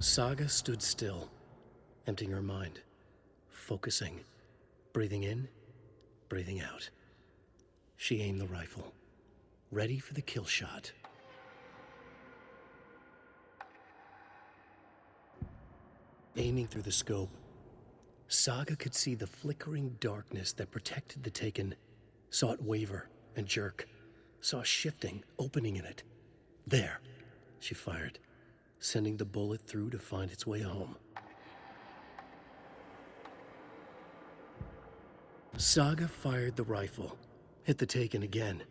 Saga stood still, emptying her mind, focusing, breathing in, breathing out. She aimed the rifle, ready for the kill shot. Aiming through the scope, Saga could see the flickering darkness that protected the Taken, saw it waver and jerk, saw a shifting opening in it. There, she fired, sending the bullet through to find its way home. Saga fired the rifle, hit the Taken again,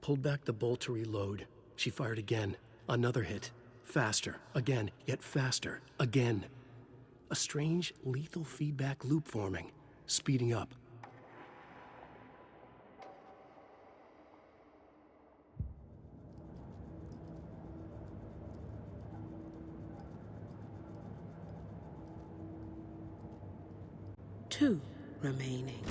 pulled back the bolt to reload. She fired again, another hit, faster, again, yet faster, again. A strange, lethal feedback loop forming, speeding up. Two remaining.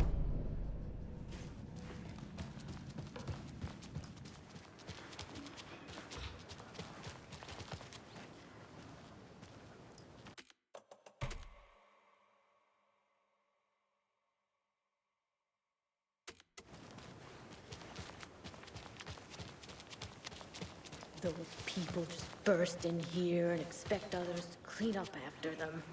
Those people just burst in here and expect others to clean up after them.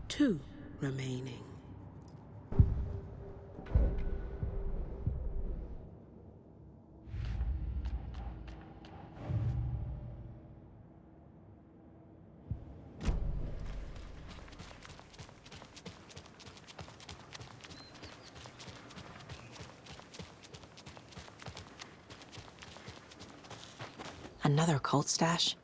Two remaining. Another cult stash?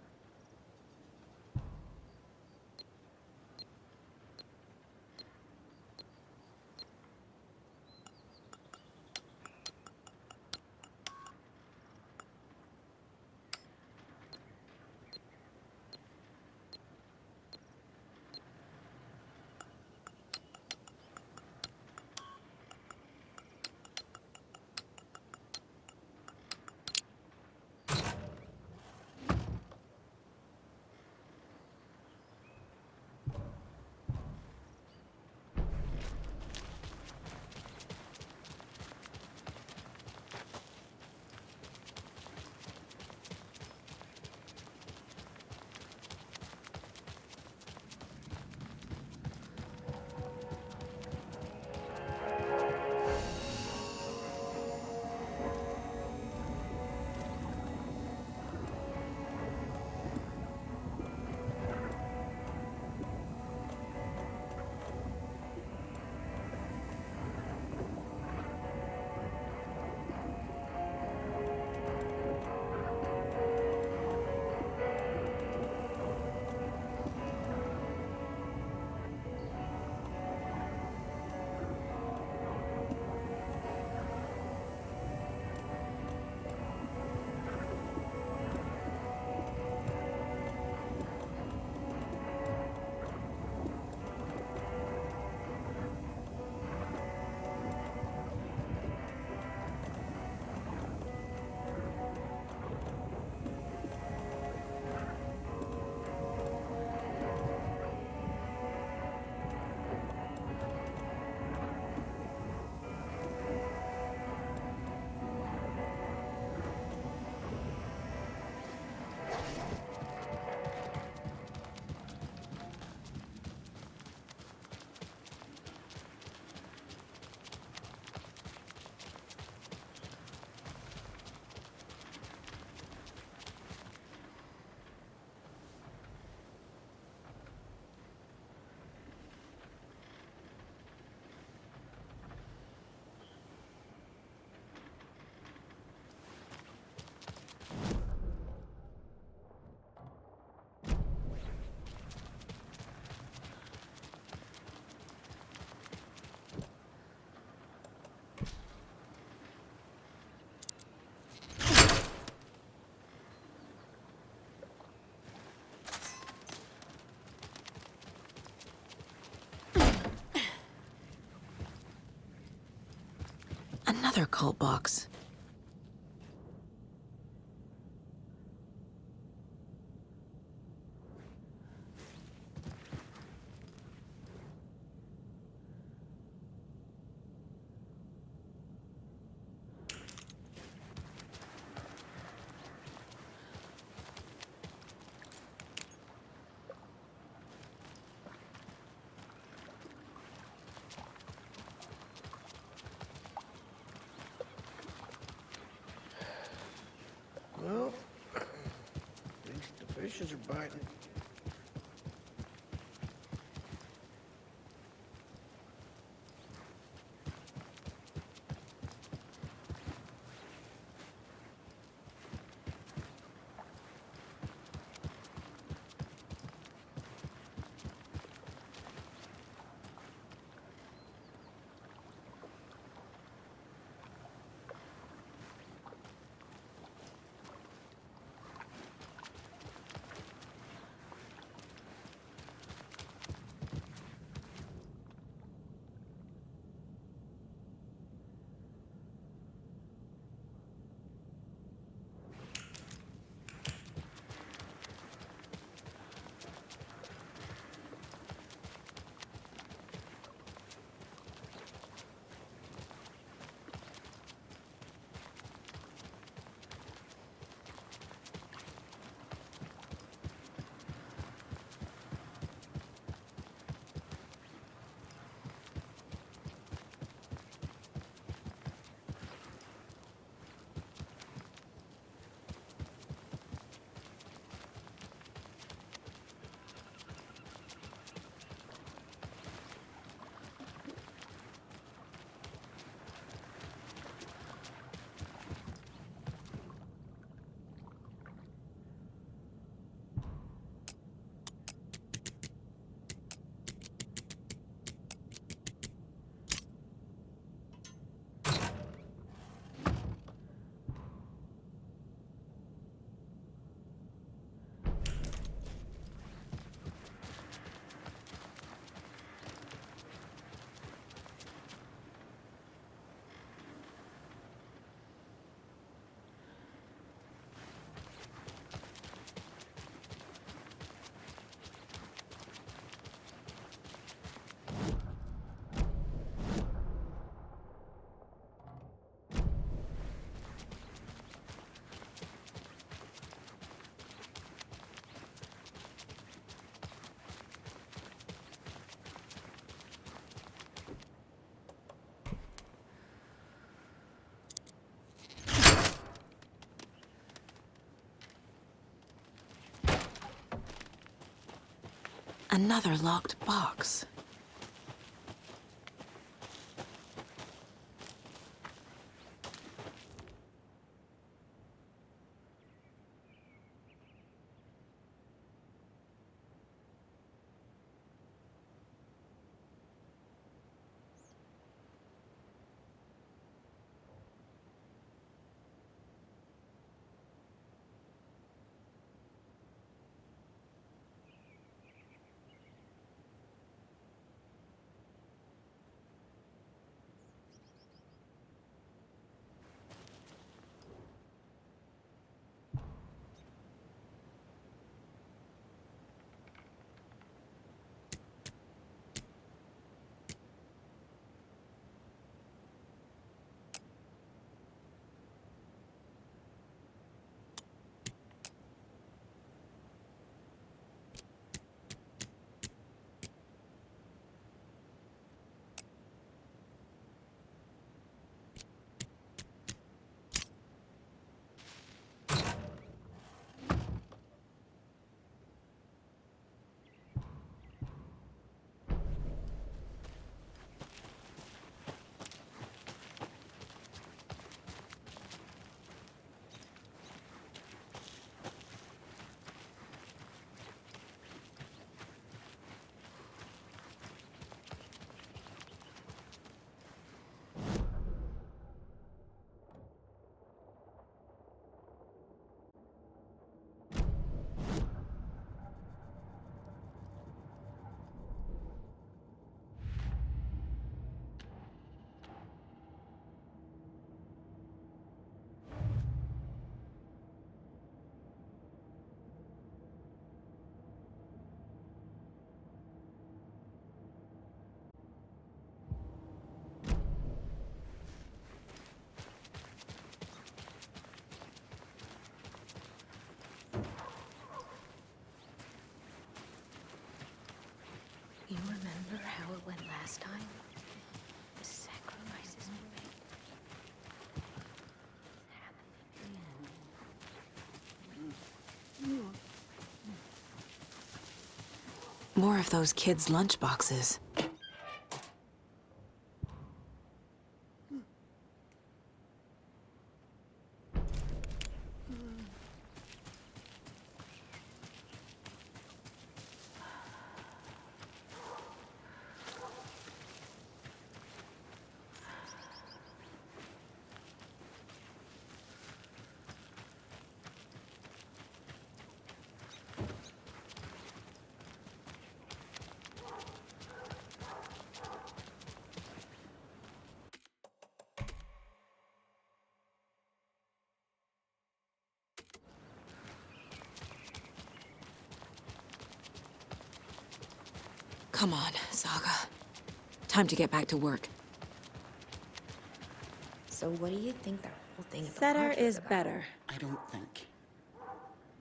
Another cult box. Well, at least the fishes are biting. Another locked box. More of those kids' lunchboxes. Come on, Saga. Time to get back to work. So what do you think that whole thing at the Better party was is about? better. I don't think.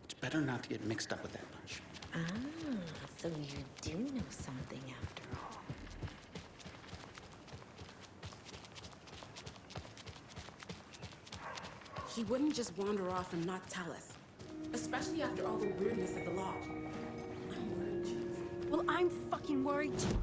It's better not to get mixed up with that bunch. Ah, so you do know something after all. He wouldn't just wander off and not tell us. Especially after all the weirdness at the lodge. I'm worried, Chief. Well, I'm fucking worried too.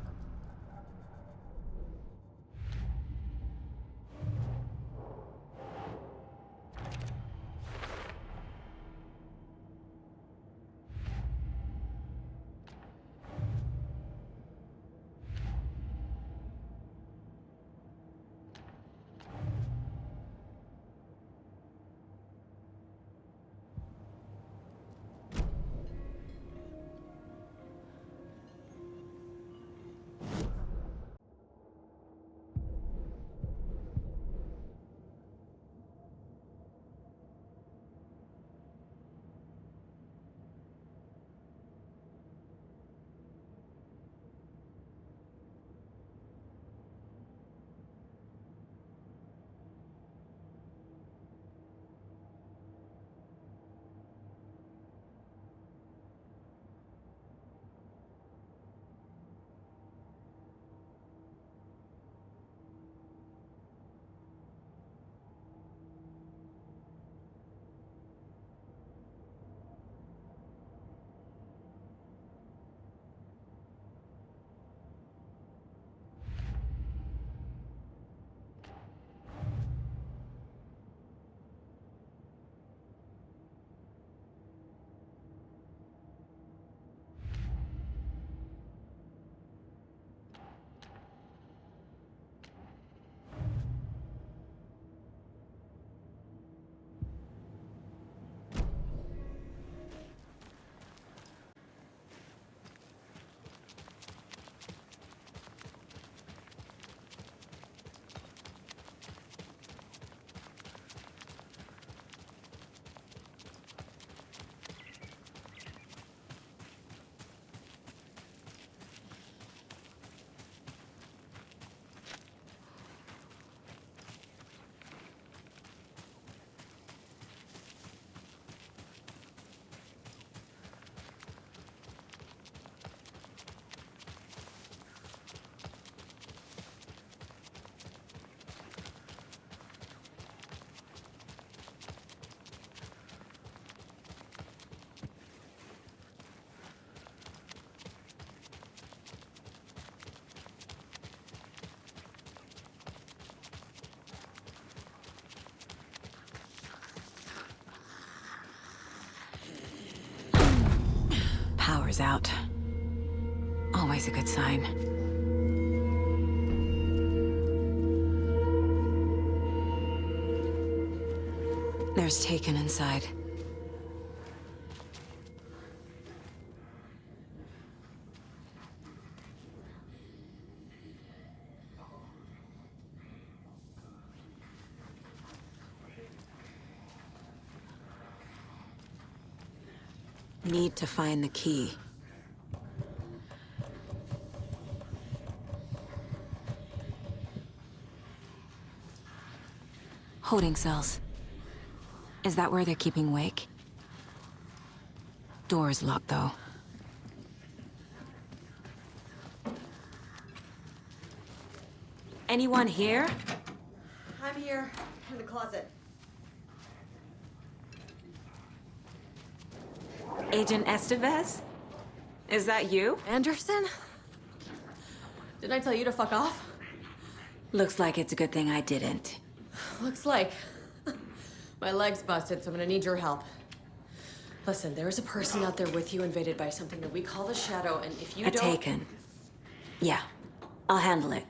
Power's out. Always a good sign. There's Taken inside. Need to find the key. Holding cells. Is that where they're keeping Wake? Door's locked, though. Anyone here? I'm here, in the closet. Agent Estevez? Is that you? Anderson? Didn't I tell you to fuck off? Looks like it's a good thing I didn't. Looks like. My leg's busted, so I'm gonna need your help. Listen, there is a person out there with you invaded by something that we call the Shadow, and if you A don't... Taken. Yeah, I'll handle it.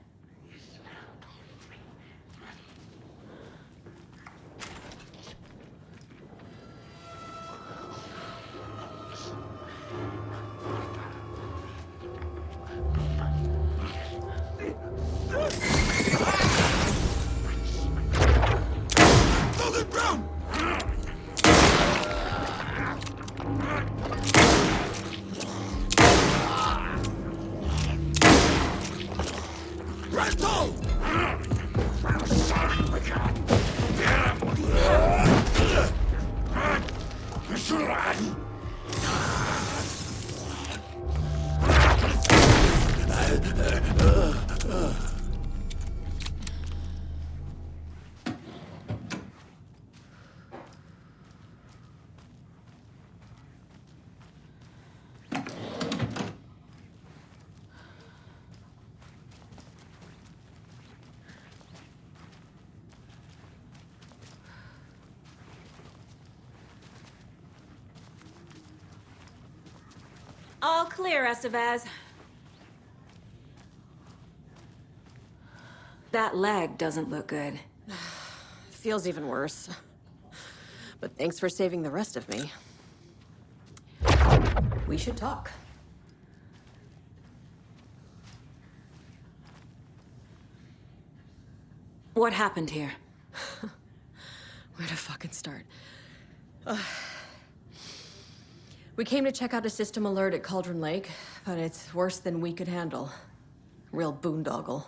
All clear, Estevez. That leg doesn't look good. Feels even worse. But thanks for saving the rest of me. We should talk. What happened here? Where to fucking start? We came to check out a system alert at Cauldron Lake, but it's worse than we could handle. Real boondoggle.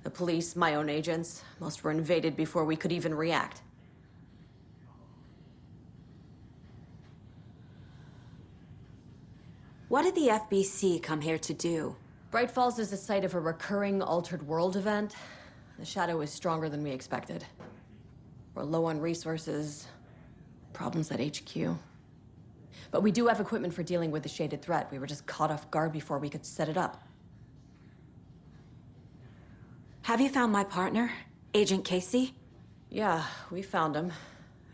The police, my own agents, most were invaded before we could even react. What did the FBC come here to do? Bright Falls is the site of a recurring Altered World event. The Shadow is stronger than we expected. We're low on resources, problems at HQ. But we do have equipment for dealing with the shaded threat. We were just caught off guard before we could set it up. Have you found my partner, Agent Casey? Yeah, we found him.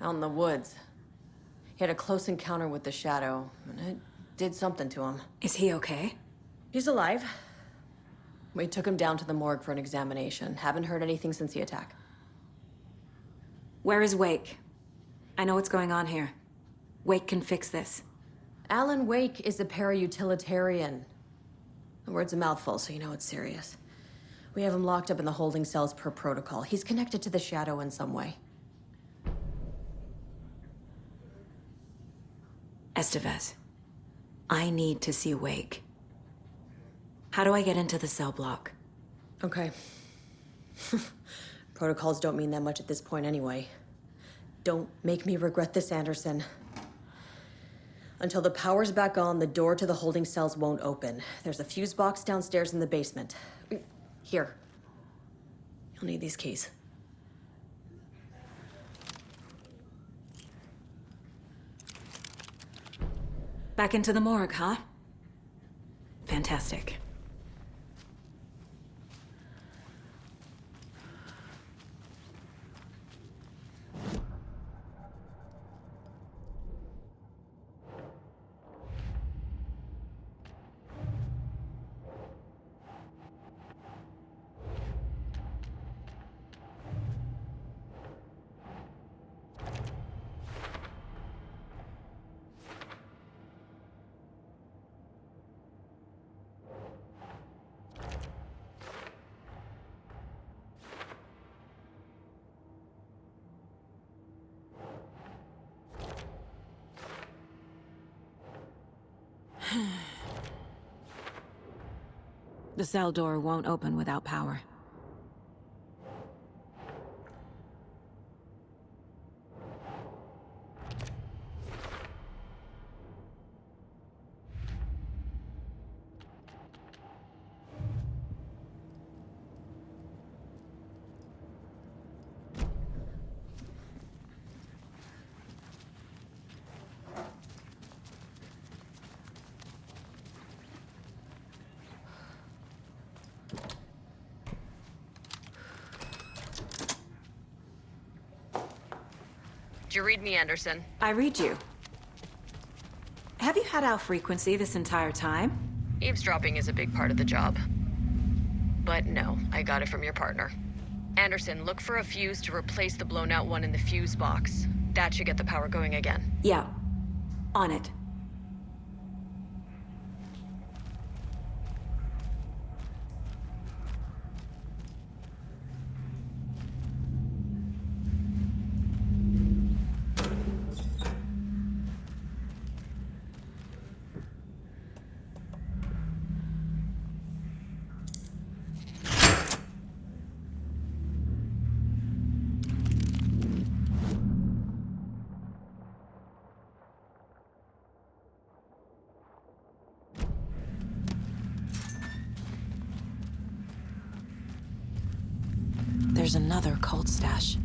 Out in the woods. He had a close encounter with the Shadow, and it did something to him. Is he okay? He's alive. We took him down to the morgue for an examination. Haven't heard anything since the attack. Where is Wake? I know what's going on here. Wake can fix this. Alan Wake is a para-utilitarian. The word's a mouthful, so you know it's serious. We have him locked up in the holding cells per protocol. He's connected to the Shadow in some way. Estevez, I need to see Wake. How do I get into the cell block? Okay. Protocols don't mean that much at this point anyway. Don't make me regret this, Anderson. Until the power's back on, the door to the holding cells won't open. There's a fuse box downstairs in the basement. Here. You'll need these keys. Back into the morgue, huh? Fantastic. The cell door won't open without power. you read me, Anderson? I read you. Have you had Al frequency this entire time? Eavesdropping is a big part of the job. But no, I got it from your partner. Anderson, look for a fuse to replace the blown out one in the fuse box. That should get the power going again. Yeah. On it. There's another cult stash.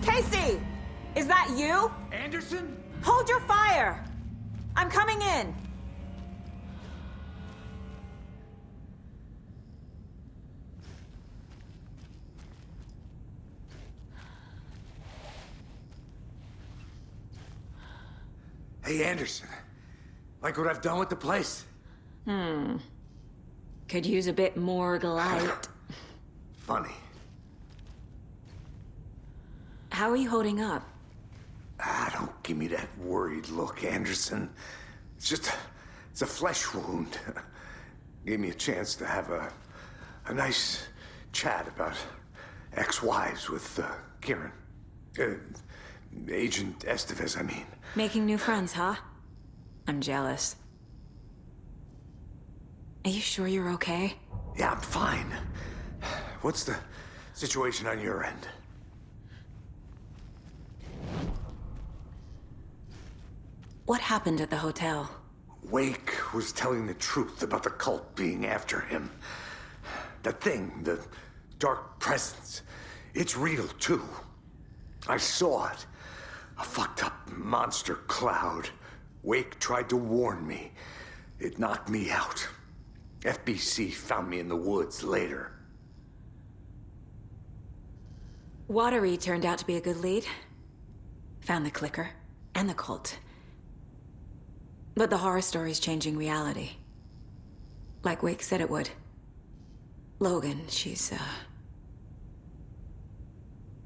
Casey! Is that you? Anderson? Hold your fire! I'm coming in! Hey, Anderson. Like what I've done with the place? Could use a bit more light. Funny. How are you holding up? Don't give me that worried look, Anderson. It's a flesh wound. Gave me a chance to have a nice chat about ex-wives with Kieran. Agent Estevez, I mean. Making new friends, huh? I'm jealous. Are you sure you're okay? Yeah, I'm fine. What's the situation on your end? What happened at the hotel? Wake was telling the truth about the cult being after him. That thing, the dark presence, it's real too. I saw it. A fucked up monster cloud. Wake tried to warn me. It knocked me out. FBC found me in the woods later. Watery turned out to be a good lead. Found the clicker and the cult. But the horror story's changing reality. Like Wake said it would. Logan, she's,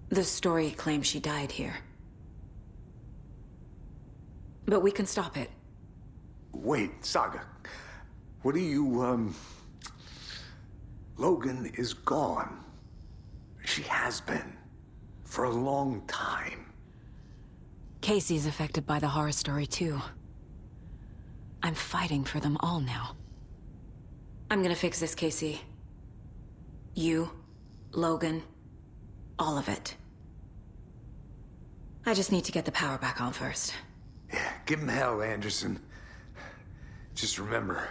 the story claims she died here. But we can stop it. Wait, Saga. What do you, Logan is gone. She has been. For a long time. Casey's affected by the horror story, too. I'm fighting for them all now. I'm gonna fix this, Casey. You, Logan, all of it. I just need to get the power back on first. Yeah, give him hell, Anderson. Just remember,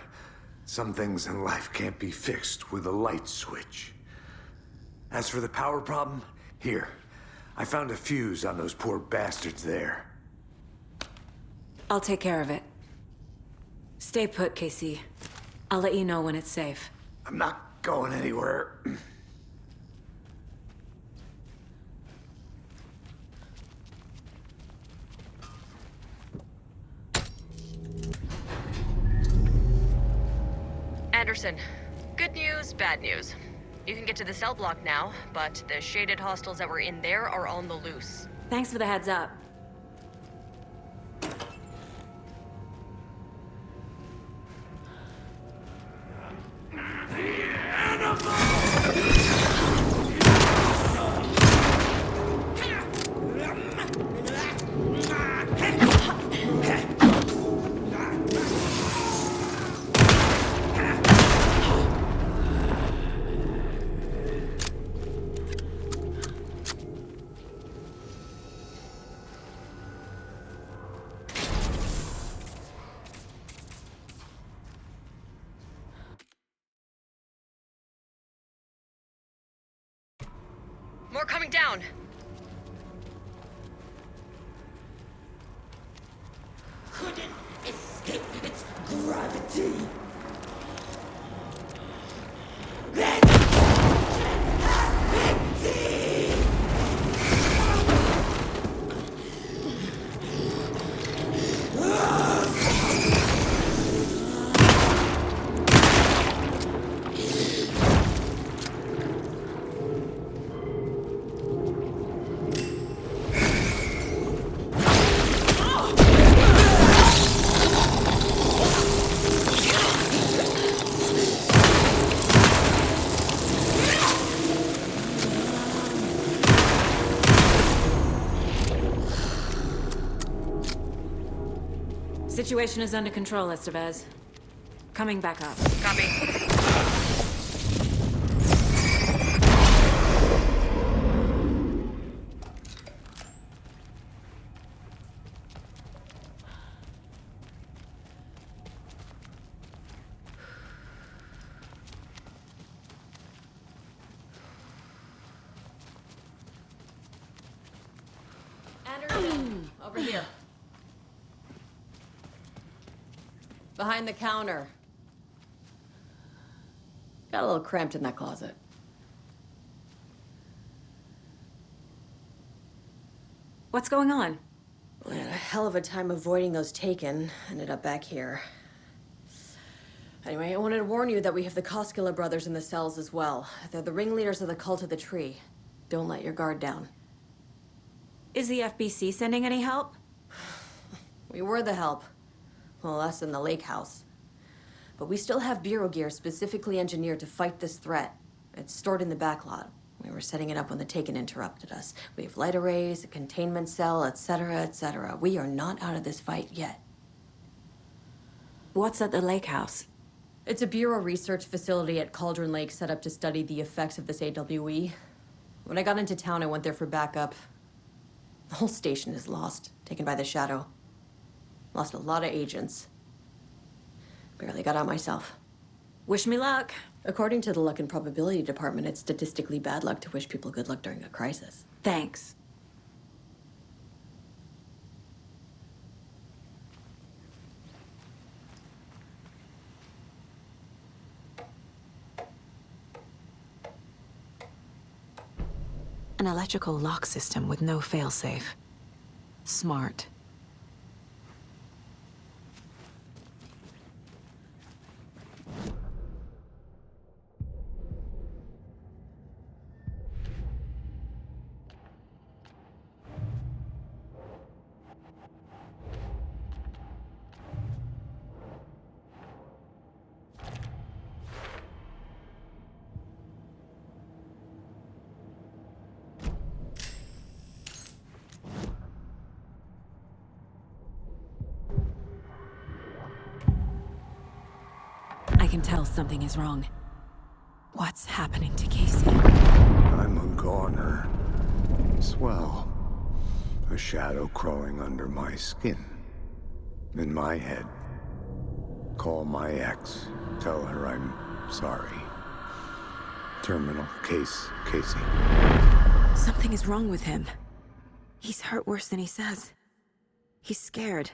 some things in life can't be fixed with a light switch. As for the power problem, here. I found a fuse on those poor bastards there. I'll take care of it. Stay put, Casey. I'll let you know when it's safe. I'm not going anywhere. Anderson, good news, bad news. You can get to the cell block now, but the shaded hostiles that were in there are on the loose. Thanks for the heads up. More coming down. Couldn't escape its gravity. Situation is under control, Estevez. Coming back up. Copy. Anderson, over here. Behind the counter. Got a little cramped in that closet. What's going on? We had a hell of a time avoiding those taken. Ended up back here. Anyway, I wanted to warn you that we have the Koskela brothers in the cells as well. They're the ringleaders of the Cult of the Tree. Don't let your guard down. Is the FBC sending any help? We were the help. Well, us in the lake house. But we still have Bureau gear specifically engineered to fight this threat. It's stored in the backlot. We were setting it up when the Taken interrupted us. We have light arrays, a containment cell, etc., etc. We are not out of this fight yet. What's at the lake house? It's a Bureau research facility at Cauldron Lake set up to study the effects of this AWE. When I got into town, I went there for backup. The whole station is lost, taken by the Shadow. Lost a lot of agents. Barely got out myself. Wish me luck. According to the Luck and Probability Department, it's statistically bad luck to wish people good luck during a crisis. Thanks. An electrical lock system with no failsafe. Smart. I can tell something is wrong. What's happening to Casey? I'm a goner. Swell. A shadow crawling under my skin. In my head. Call my ex. Tell her I'm sorry. Terminal case, Casey. Something is wrong with him. He's hurt worse than he says. He's scared.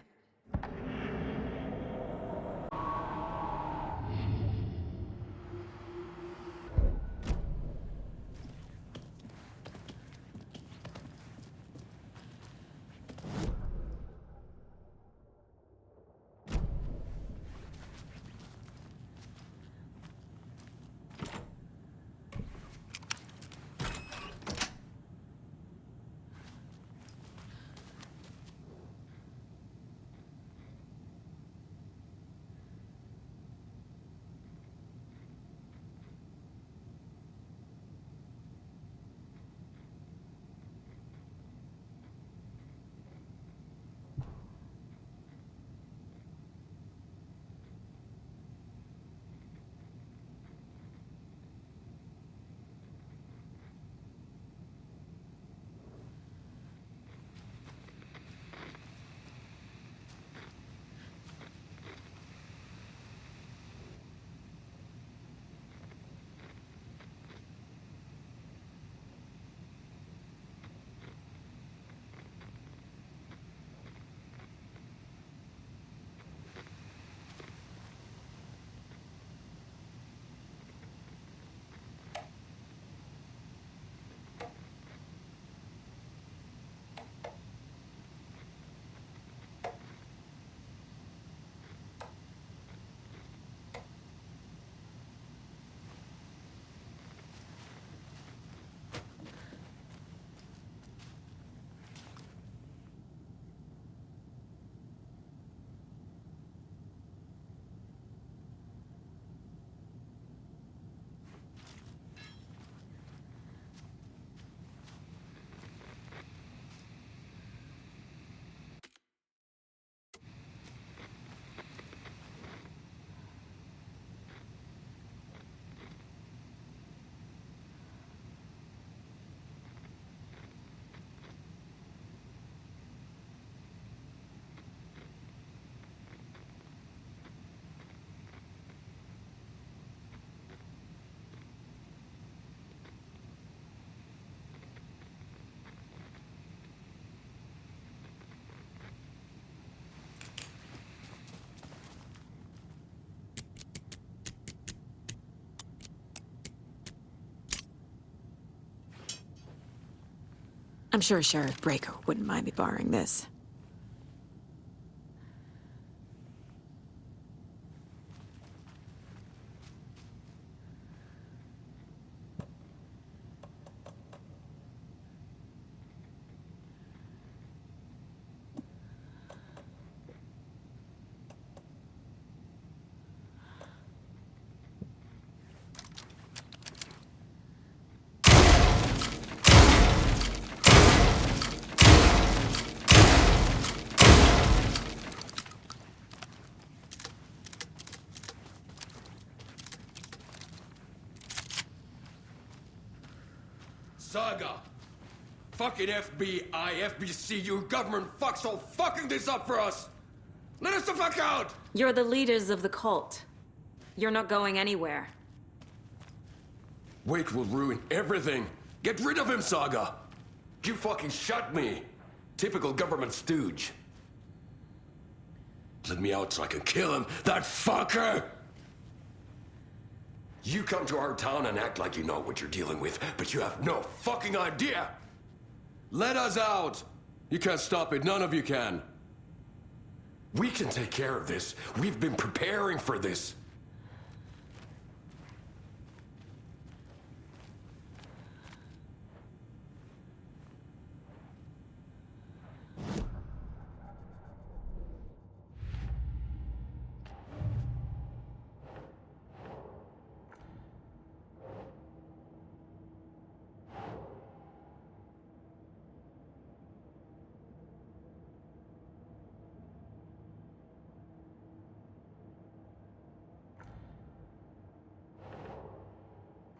I'm sure Sheriff Breaker wouldn't mind me borrowing this. Saga! Fucking FBI, FBC, you government fucks all fucking this up for us! Let us the fuck out! You're the leaders of the cult. You're not going anywhere. Wake will ruin everything! Get rid of him, Saga! You fucking shot me! Typical government stooge. Let me out so I can kill him, that fucker! You come to our town and act like you know what you're dealing with, but you have no fucking idea! Let us out! You can't stop it, none of you can. We can take care of this. We've been preparing for this.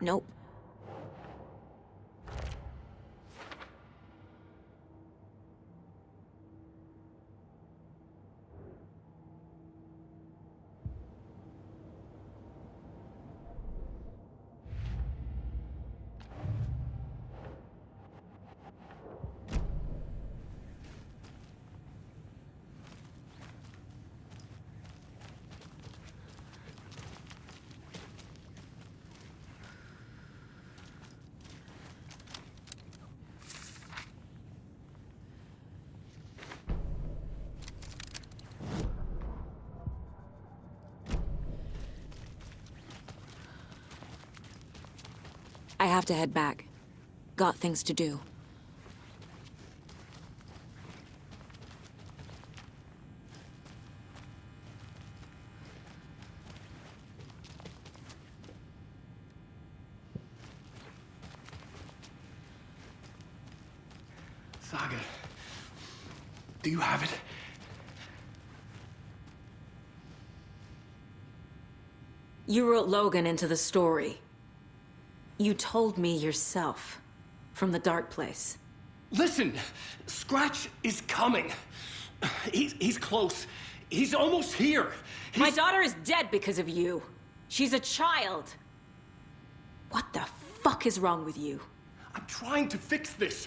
Nope. I have to head back. Got things to do. Saga, do you have it? You wrote Logan into the story. You told me yourself, from the dark place. Listen, Scratch is coming. He's close. He's almost here. My daughter is dead because of you. She's a child. What the fuck is wrong with you? I'm trying to fix this.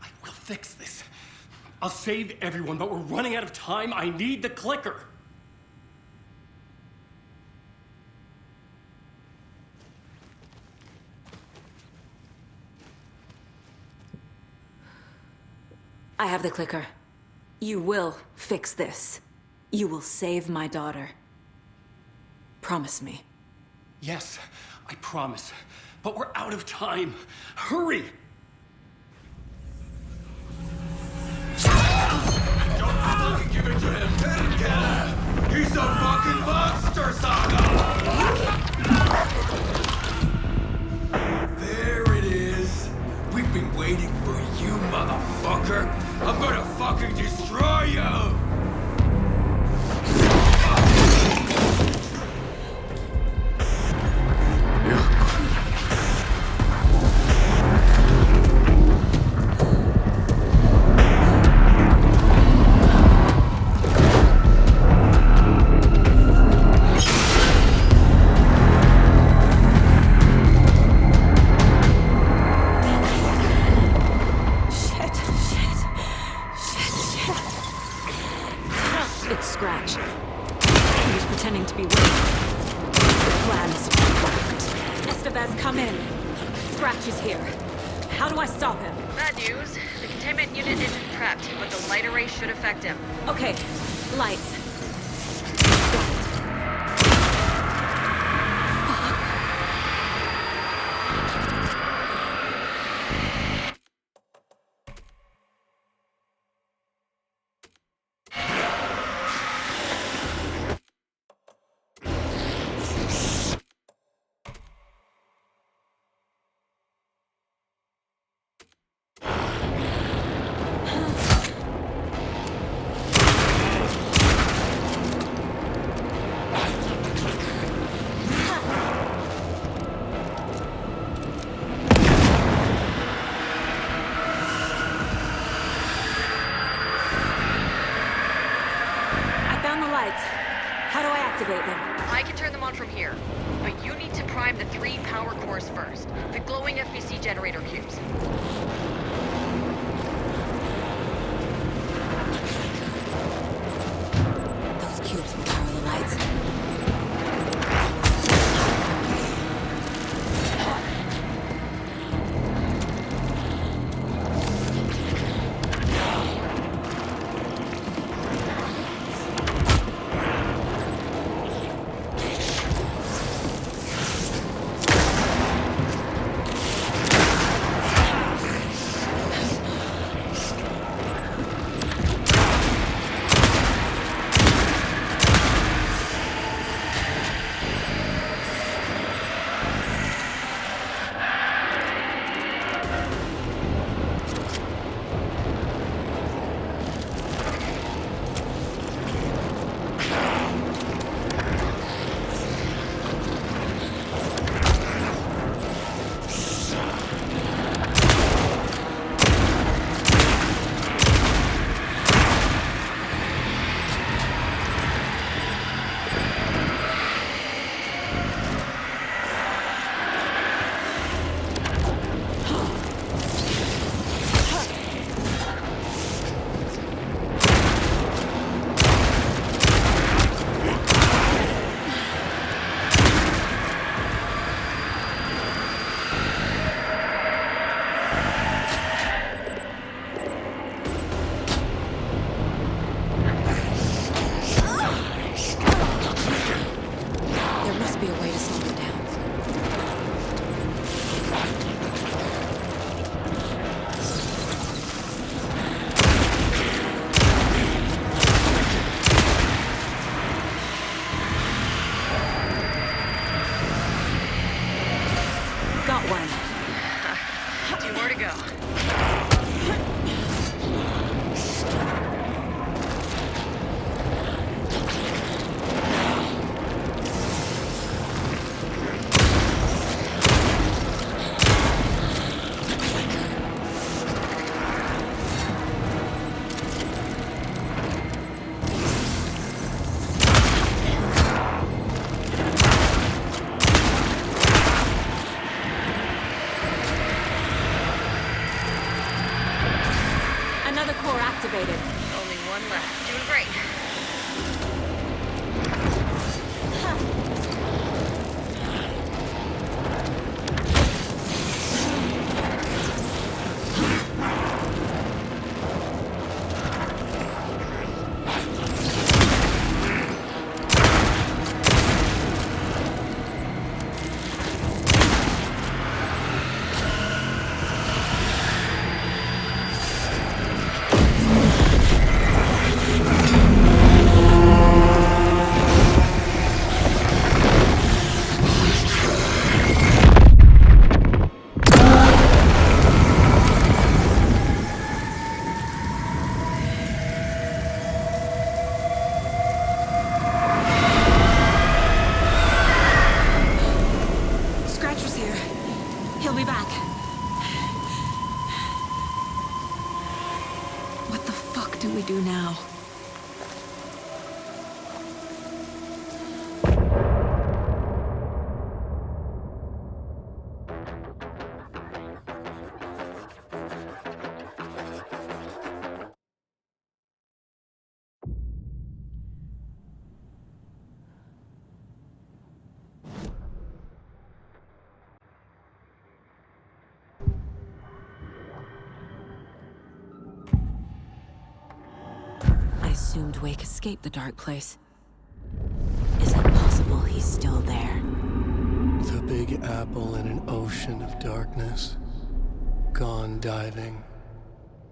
I will fix this. I'll save everyone, but we're running out of time. I need the clicker. I have the clicker. You will fix this. You will save my daughter. Promise me. Yes, I promise. But we're out of time. Hurry! Don't fucking give it to him! Let him get it! He's a fucking monster, Saga! There it is! We've been waiting for you, motherfucker! I'm gonna fucking destroy you! It's Scratch. He was pretending to be Wade. The plan's worked. Estevez, come in. Scratch is here. How do I stop him? Bad news. The containment unit isn't prepped, but the light array should affect him. Okay, lights. revive the 3 power cores first. The glowing FBC generator cubes. Those cubes will power the lights. Only one left. Doing great. I assumed Wake escaped the dark place. Is it possible he's still there? The Big Apple in an ocean of darkness. Gone diving.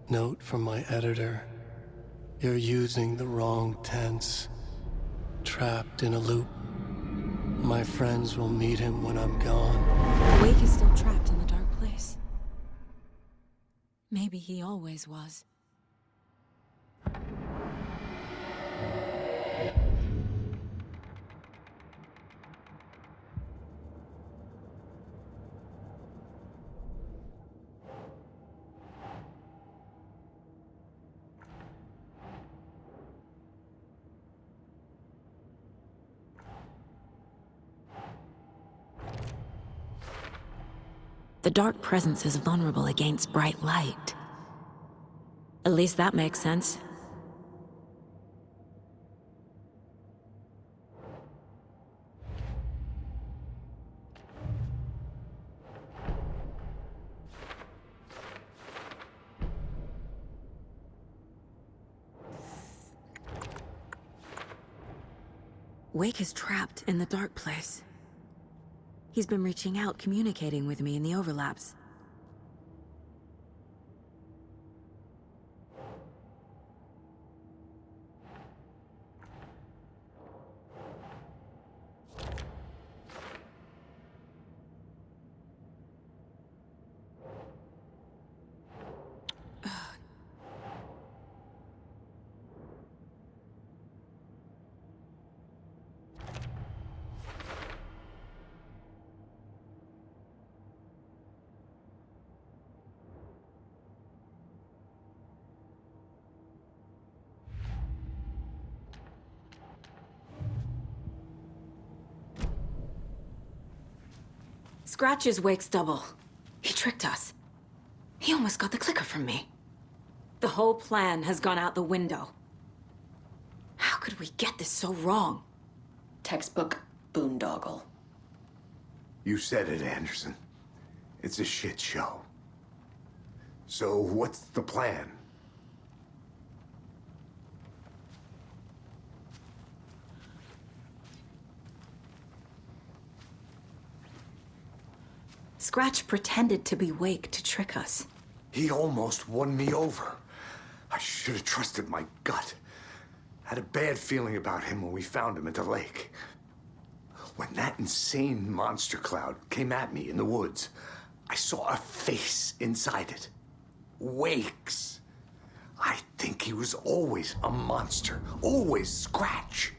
Note from my editor. You're using the wrong tense. Trapped in a loop. My friends will meet him when I'm gone. Wake is still trapped in the dark place. Maybe he always was. The dark presence is vulnerable against bright light. At least that makes sense. Wake is trapped in the dark place. He's been reaching out, communicating with me in the overlaps. Scratch is Wake's double. He tricked us. He almost got the clicker from me. The whole plan has gone out the window. How could we get this so wrong? Textbook boondoggle. You said it, Anderson. It's a shit show. So what's the plan? Scratch pretended to be Wake to trick us. He almost won me over. I should have trusted my gut. Had a bad feeling about him when we found him at the lake. When that insane monster cloud came at me in the woods, I saw a face inside it. Wake's. I think he was always a monster. Always Scratch.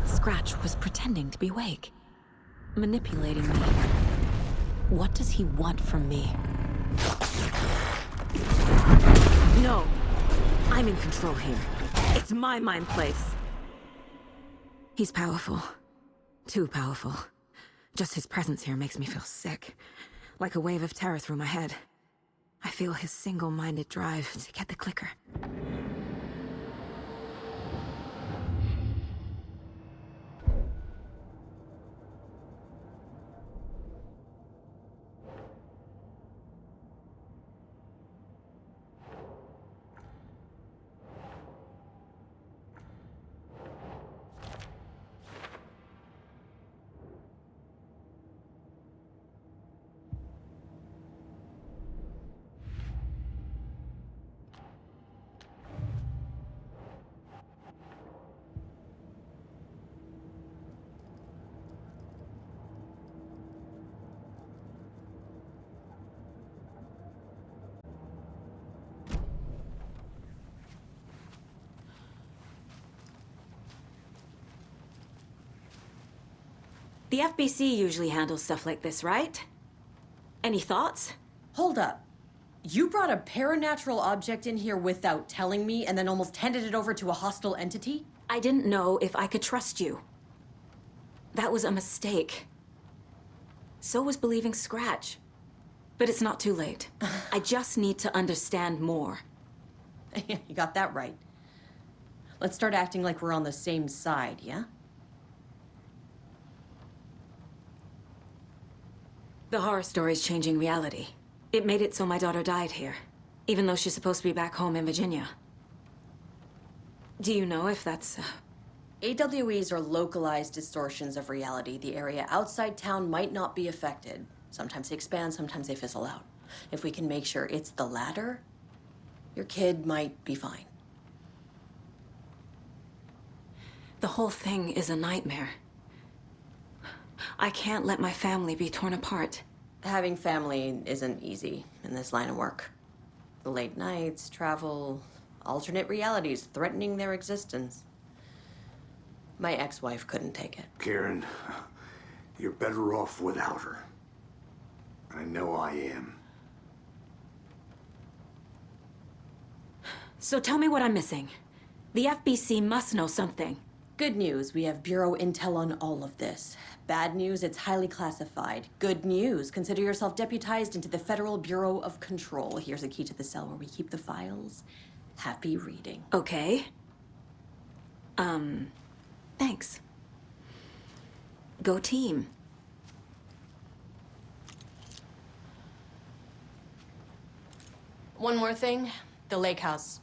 Scratch was pretending to be Wake. Manipulating me. What does he want from me? No. I'm in control here. It's my mind place. He's powerful. Too powerful. Just his presence here makes me feel sick. Like a wave of terror through my head. I feel his single-minded drive to get the clicker. The FBC usually handles stuff like this, right? Any thoughts? Hold up. You brought a paranatural object in here without telling me and then almost handed it over to a hostile entity? I didn't know if I could trust you. That was a mistake. So was believing Scratch. But it's not too late. I just need to understand more. You got that right. Let's start acting like we're on the same side, yeah? The horror story's changing reality. It made it so my daughter died here, even though she's supposed to be back home in Virginia. Do you know if that's... AWEs are localized distortions of reality. The area outside town might not be affected. Sometimes they expand, sometimes they fizzle out. If we can make sure it's the latter, your kid might be fine. The whole thing is a nightmare. I can't let my family be torn apart. Having family isn't easy in this line of work. The late nights, travel, alternate realities threatening their existence. My ex-wife couldn't take it. Karen, you're better off without her. I know I am. So tell me what I'm missing. The FBC must know something. Good news, we have Bureau intel on all of this. Bad news, it's highly classified. Good news, consider yourself deputized into the Federal Bureau of Control. Here's a key to the cell where we keep the files. Happy reading. Okay. Thanks. Go team. One more thing, the lake house.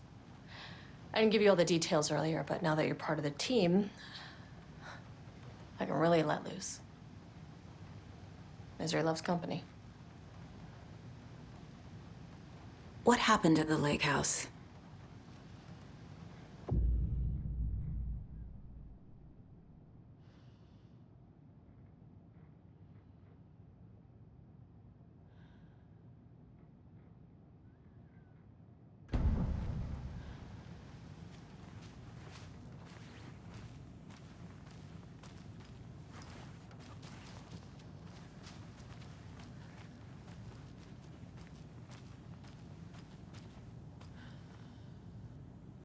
I didn't give you all the details earlier, but now that you're part of the team, I can really let loose. Misery loves company. What happened at the lake house?